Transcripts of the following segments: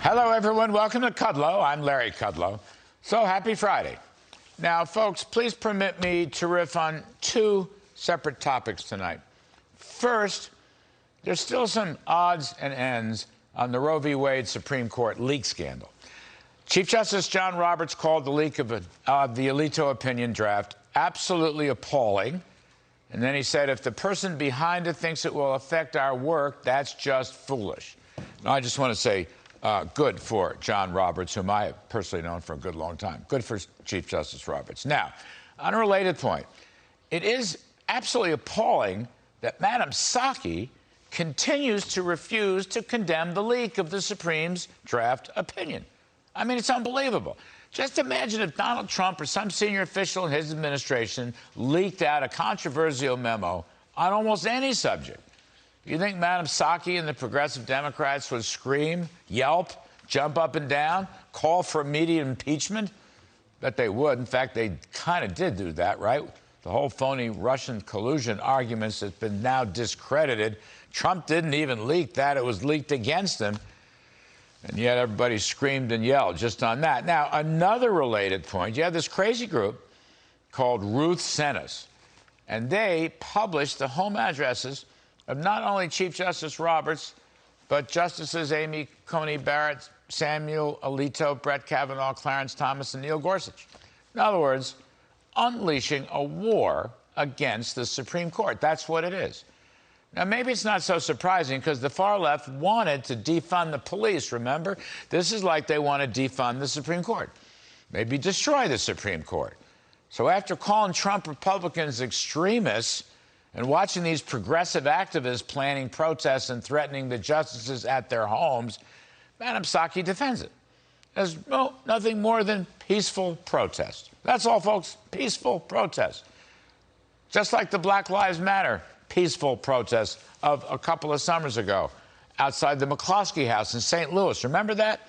Hello, everyone. Welcome to Kudlow. I'm Larry Kudlow. So happy Friday. Now, folks, please permit me to riff on two separate topics tonight. First, there's still some odds and ends on the Roe v. Wade Supreme Court leak scandal. Chief Justice John Roberts called the leak of the Alito opinion draft absolutely appalling. And then he said, if the person behind it thinks it will affect our work, that's just foolish. Now, I just want to say, good for John Roberts, whom I have personally known for a good long time. Good for Chief Justice Roberts. Now, on a related point, it is absolutely appalling that Madam Psaki continues to refuse to condemn the leak of the Supreme's draft opinion. I mean, it's unbelievable. Just imagine if Donald Trump or some senior official in his administration leaked out a controversial memo on almost any subject. You think Madam Psaki and the progressive Democrats would scream, yelp, jump up and down, call for immediate impeachment? Bet they would. In fact, they kind of did do that, right? The whole phony Russian collusion arguments that's been now discredited. Trump didn't even leak that. It was leaked against him. And yet everybody screamed and yelled just on that. Now, another related point, you have this crazy group called Ruth Sent Us, and they published the home addresses of not only Chief Justice Roberts, but Justices Amy Coney Barrett, Samuel Alito, Brett Kavanaugh, Clarence Thomas, and Neil Gorsuch. In other words, unleashing a war against the Supreme Court. That's what it is. Now, maybe it's not so surprising because the far left wanted to defund the police, remember? This is like they want to defund the Supreme Court, maybe destroy the Supreme Court. So after calling Trump Republicans extremists and watching these progressive activists planning protests and threatening the justices at their homes, Madam Psaki defends it as nothing more than peaceful protest. That's all, folks, peaceful protest. Just like the Black Lives Matter peaceful protest of a couple of summers ago outside the McCloskey House in St. Louis. Remember that?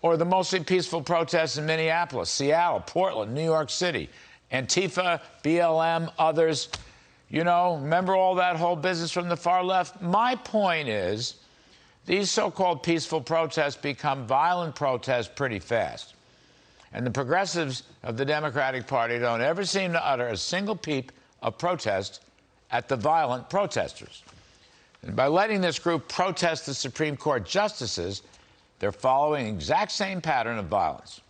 Or the mostly peaceful protests in Minneapolis, Seattle, Portland, New York City, Antifa, BLM, others. You know, remember all that whole business from the far left? My point is, these so-called peaceful protests become violent protests pretty fast. And the progressives of the Democratic Party don't ever seem to utter a single peep of protest at the violent protesters. And by letting this group protest the Supreme Court justices, they're following the exact same pattern of violence.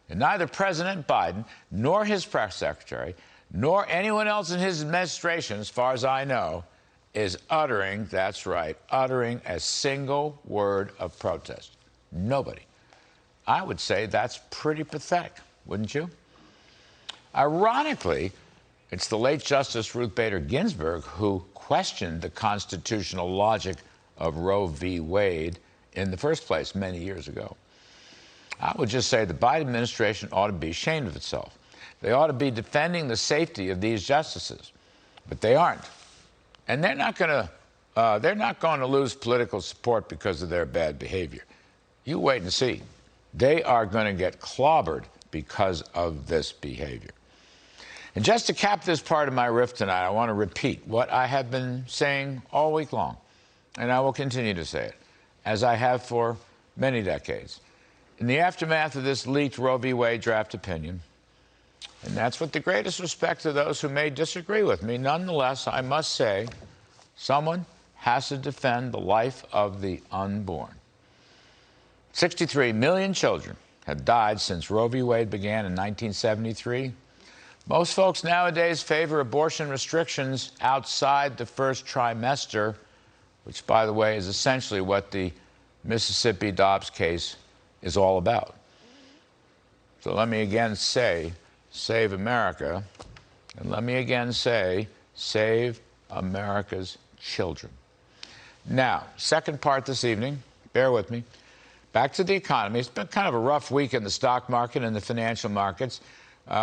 And neither President Biden nor his press secretary nor anyone else in his administration, as far as I know, is uttering, that's right, uttering a single word of protest. Nobody. I would say that's pretty pathetic, wouldn't you? Ironically, it's the late Justice Ruth Bader Ginsburg who questioned the constitutional logic of Roe v. Wade in the first place many years ago. I would just say the Biden administration ought to be ashamed of itself. They ought to be defending the safety of these justices, but they aren't. And they're not going to lose political support because of their bad behavior. You wait and see. They are going to get clobbered because of this behavior. And just to cap this part of my riff tonight, I want to repeat what I have been saying all week long, and I will continue to say it, as I have for many decades. In the aftermath of this leaked Roe v. Wade draft opinion, and that's with the greatest respect to those who may disagree with me, nonetheless, I must say, someone has to defend the life of the unborn. 63 million children have died since Roe v. Wade began in 1973. Most folks nowadays favor abortion restrictions outside the first trimester, which, by the way, is essentially what the Mississippi Dobbs case is all about. So let me again say, save America, and let me again say, save America's children. Now, second part this evening, bear with me. Back to the economy. It's been kind of a rough week in the stock market and the financial markets.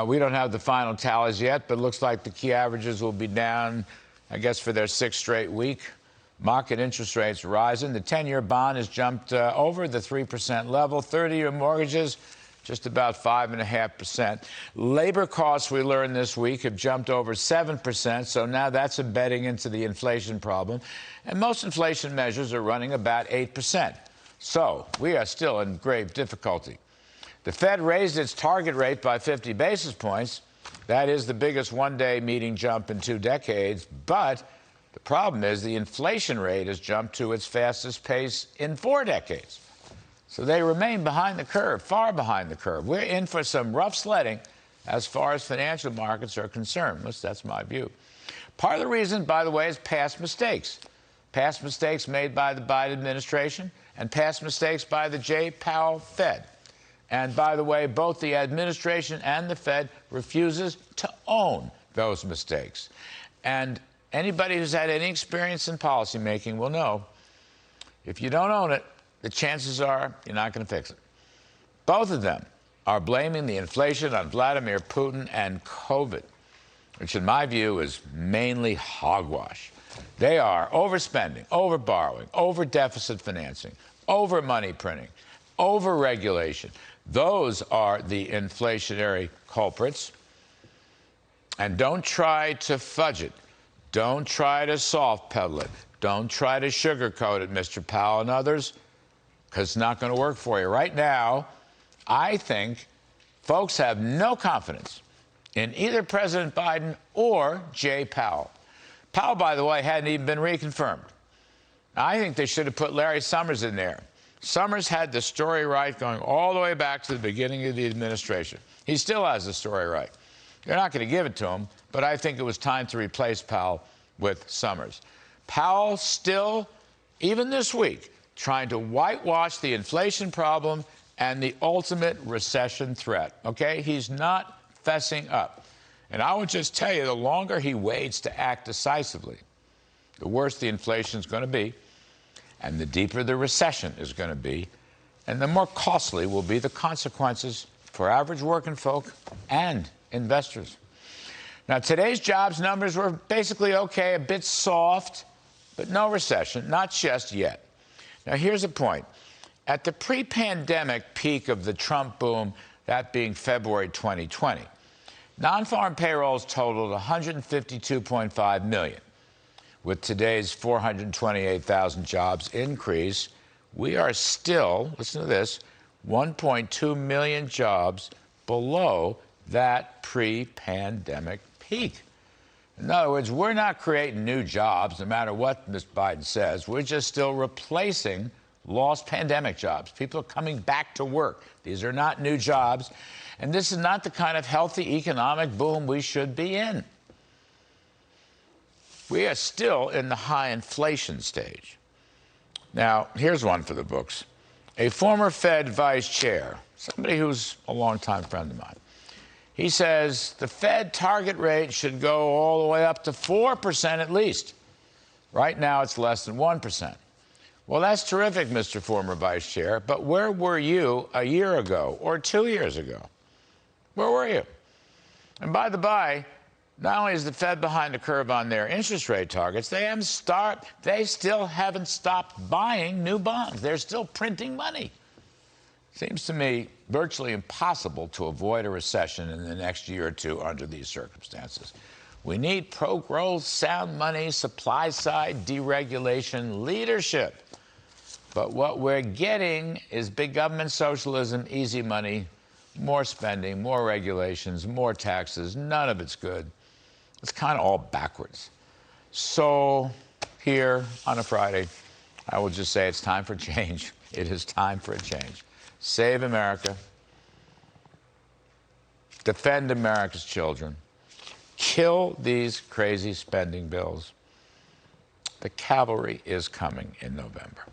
We don't have the final tallies yet, but it looks like the key averages will be down, I guess, for their sixth straight week. Market interest rates rising. The 10-year bond has jumped over the 3% level. 30-year mortgages just about 5.5%. Labor costs, we learned this week, have jumped over 7%, so now that's embedding into the inflation problem. And most inflation measures are running about 8%. So we are still in grave difficulty. The Fed raised its target rate by 50 basis points. That is the biggest one-day meeting jump in 2 decades. But the problem is the inflation rate has jumped to its fastest pace in 4 decades. So they remain behind the curve, far behind the curve. We're in for some rough sledding as far as financial markets are concerned. At least that's my view. Part of the reason, by the way, is past mistakes. Past mistakes made by the Biden administration and past mistakes by the J. Powell Fed. And by the way, both the administration and the Fed refuses to own those mistakes. And anybody who's had any experience in policymaking will know if you don't own it, the chances are you're not going to fix it. Both of them are blaming the inflation on Vladimir Putin and COVID, which in my view is mainly hogwash. They are overspending, overborrowing, over-deficit financing, over-money printing, over-regulation. Those are the inflationary culprits. And don't try to fudge it. Don't try to soft pedal it. Don't try to sugarcoat it, Mr. Powell and others, because it's not going to work for you. Right now, I think folks have no confidence in either President Biden or Jay Powell. Powell, by the way, hadn't even been reconfirmed. I think they should have put Larry Summers in there. Summers had the story right going all the way back to the beginning of the administration. He still has the story right. They're not going to give it to him, but I think it was time to replace Powell with Summers. Powell still, even this week, trying to whitewash the inflation problem and the ultimate recession threat, okay? He's not fessing up. And I would just tell you, the longer he waits to act decisively, the worse the inflation is going to be, and the deeper the recession is going to be, and the more costly will be the consequences for average working folk and investors. Now, today's jobs numbers were basically okay, a bit soft, but no recession, not just yet. Now, here's the point. At the pre-pandemic peak of the Trump boom, that being February 2020, non-farm payrolls totaled 152.5 million. With today's 428,000 jobs increase, we are still, listen to this, 1.2 million jobs below that pre-pandemic peak. In other words, we're not creating new jobs, no matter what Mr. Biden says. We're just still replacing lost pandemic jobs. People are coming back to work. These are not new jobs. And this is not the kind of healthy economic boom we should be in. We are still in the high inflation stage. Now, here's one for the books. A former Fed vice chair, somebody who's a longtime friend of mine, he says the Fed target rate should go all the way up to 4% at least. Right now, it's less than 1%. Well, that's terrific, Mr. Former Vice Chair, but where were you a year ago or 2 years ago? Where were you? And by the by, not only is the Fed behind the curve on their interest rate targets, they still haven't stopped buying new bonds. They're still printing money. Seems to me virtually impossible to avoid a recession in the next year or two under these circumstances. We need pro-growth, sound money, supply-side deregulation leadership. But what we're getting is big government socialism, easy money, more spending, more regulations, more taxes. None of it's good. It's kind of all backwards. So here on a Friday, I will just say it's time for change. It is time for a change. Save America. Defend America's children. Kill these crazy spending bills. The cavalry is coming in November.